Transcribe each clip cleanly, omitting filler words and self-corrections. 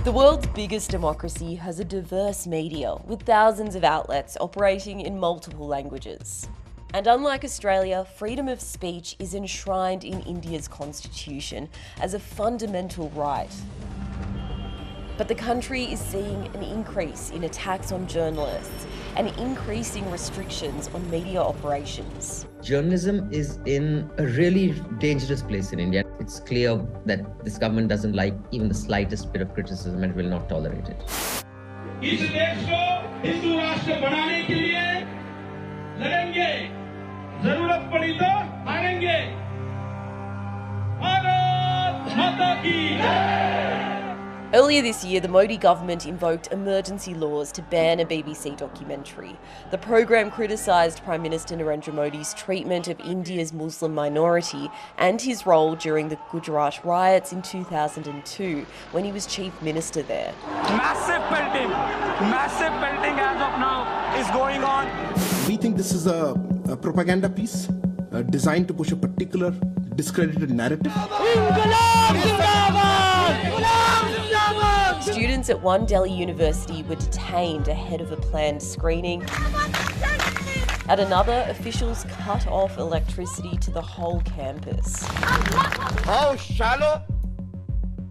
The world's biggest democracy has a diverse media, with thousands of outlets operating in multiple languages. And unlike Australia, freedom of speech is enshrined in India's constitution as a fundamental right. But the country is seeing an increase in attacks on journalists and increasing restrictions on media operations. Journalism is in a really dangerous place in India. It's clear that this government doesn't like even the slightest bit of criticism and will not tolerate it. इस देश को हिंदू राष्ट्र बनाने के लिए लड़ेंगे, जरूरत पड़ी तो हारेंगे। भारत माता की। Earlier this year, the Modi government invoked emergency laws to ban a BBC documentary. The programme criticised Prime Minister Narendra Modi's treatment of India's Muslim minority and his role during the Gujarat riots in 2002, when he was Chief Minister there. Massive pelting as of now is going on. We think this is a propaganda piece designed to push a particular discredited narrative. Students at one Delhi university were detained ahead of a planned screening. At another, officials cut off electricity to the whole campus. How shallow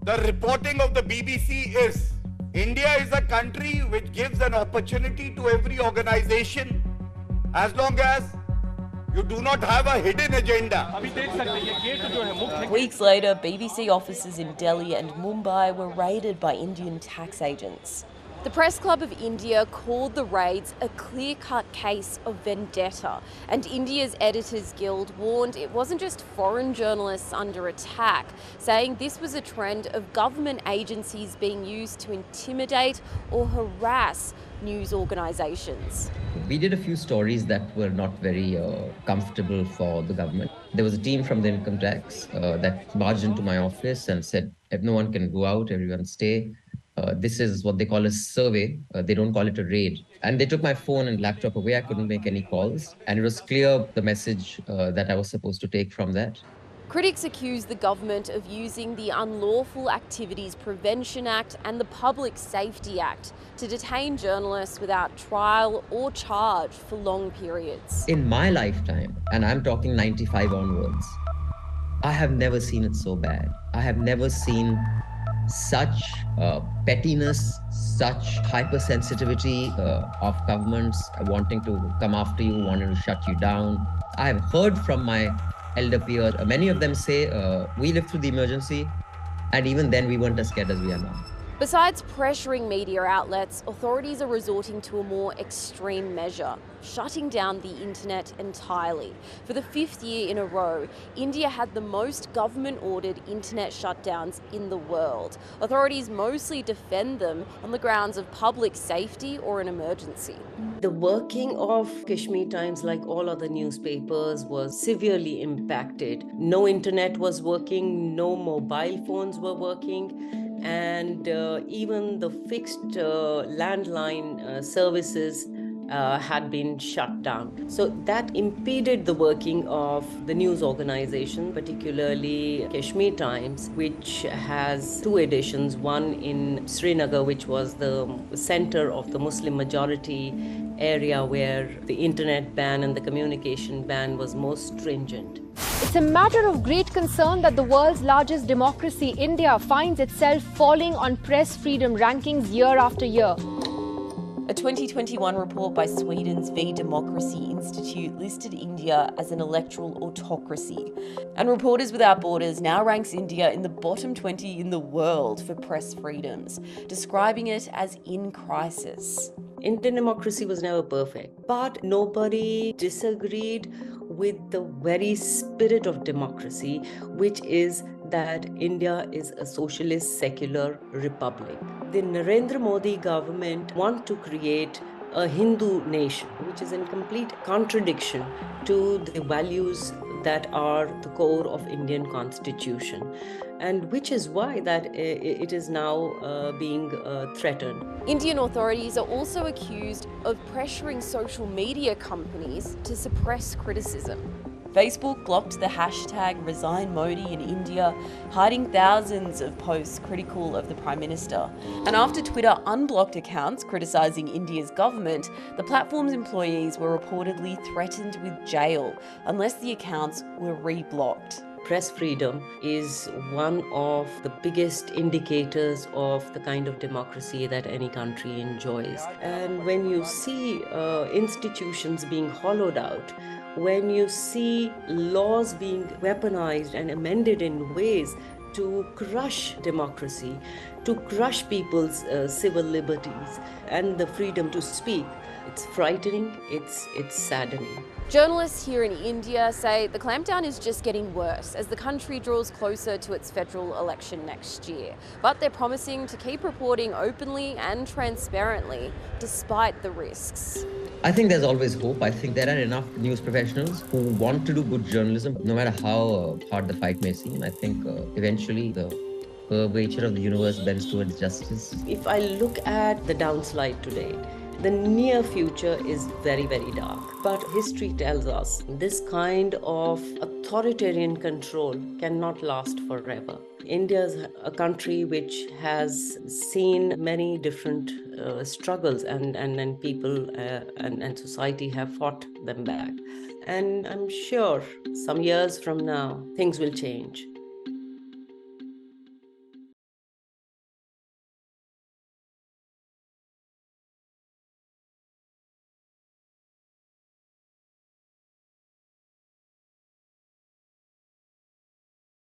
the reporting of the BBC is. India is a country which gives an opportunity to every organization as long as you do not have a hidden agenda. Weeks later, BBC offices in Delhi and Mumbai were raided by Indian tax agents. The Press Club of India called the raids a clear-cut case of vendetta, and India's Editors Guild warned it wasn't just foreign journalists under attack, saying this was a trend of government agencies being used to intimidate or harass news organisations. We did a few stories that were not very comfortable for the government. There was a team from the income tax that barged into my office and said, no one can go out, everyone stay. This is what they call a survey. They don't call it a raid. And they took my phone and laptop away. I couldn't make any calls. And it was clear the message that I was supposed to take from that. Critics accuse the government of using the Unlawful Activities Prevention Act and the Public Safety Act to detain journalists without trial or charge for long periods. In my lifetime, and I'm talking 95 onwards, I have never seen it so bad. I have never seen such pettiness, such hypersensitivity of governments wanting to come after you, wanting to shut you down. I have heard from my elder peers, many of them say, we lived through the emergency, and even then we weren't as scared as we are now. Besides pressuring media outlets, authorities are resorting to a more extreme measure, shutting down the internet entirely. For the 5th year in a row, India had the most government-ordered internet shutdowns in the world. Authorities mostly defend them on the grounds of public safety or an emergency. The working of Kashmir Times, like all other newspapers, was severely impacted. No internet was working, no mobile phones were working, and even the fixed landline services had been shut down. So that impeded the working of the news organization, particularly Kashmir Times, which has 2 editions, one in Srinagar, which was the center of the Muslim majority area where the internet ban and the communication ban was most stringent. It's a matter of great concern that the world's largest democracy, India, finds itself falling on press freedom rankings year after year. A 2021 report by Sweden's V Democracy Institute listed India as an electoral autocracy. And Reporters Without Borders now ranks India in the bottom 20 in the world for press freedoms, describing it as in crisis. Indian democracy was never perfect, but nobody disagreed with the very spirit of democracy, which is that India is a socialist secular republic. The Narendra Modi government want to create a Hindu nation, which is in complete contradiction to the values that are the core of Indian constitution, and which is why that it is now being threatened. Indian authorities are also accused of pressuring social media companies to suppress criticism. Facebook blocked the hashtag Resign Modi in India, hiding thousands of posts critical of the Prime Minister. And after Twitter unblocked accounts criticising India's government, the platform's employees were reportedly threatened with jail unless the accounts were reblocked. Press freedom is one of the biggest indicators of the kind of democracy that any country enjoys. And when you see institutions being hollowed out, when you see laws being weaponized and amended in ways to crush democracy, to crush people's civil liberties and the freedom to speak, it's frightening, it's saddening. Journalists here in India say the clampdown is just getting worse as the country draws closer to its federal election next year. But they're promising to keep reporting openly and transparently despite the risks. I think there's always hope. I think there are enough news professionals who want to do good journalism, no matter how hard the fight may seem. I think eventually the curvature of the universe bends towards justice. If I look at the downslide today, the near future is very, very dark. But history tells us this kind of authoritarian control cannot last forever. India is a country which has seen many different struggles and people and society have fought them back. And I'm sure some years from now, things will change.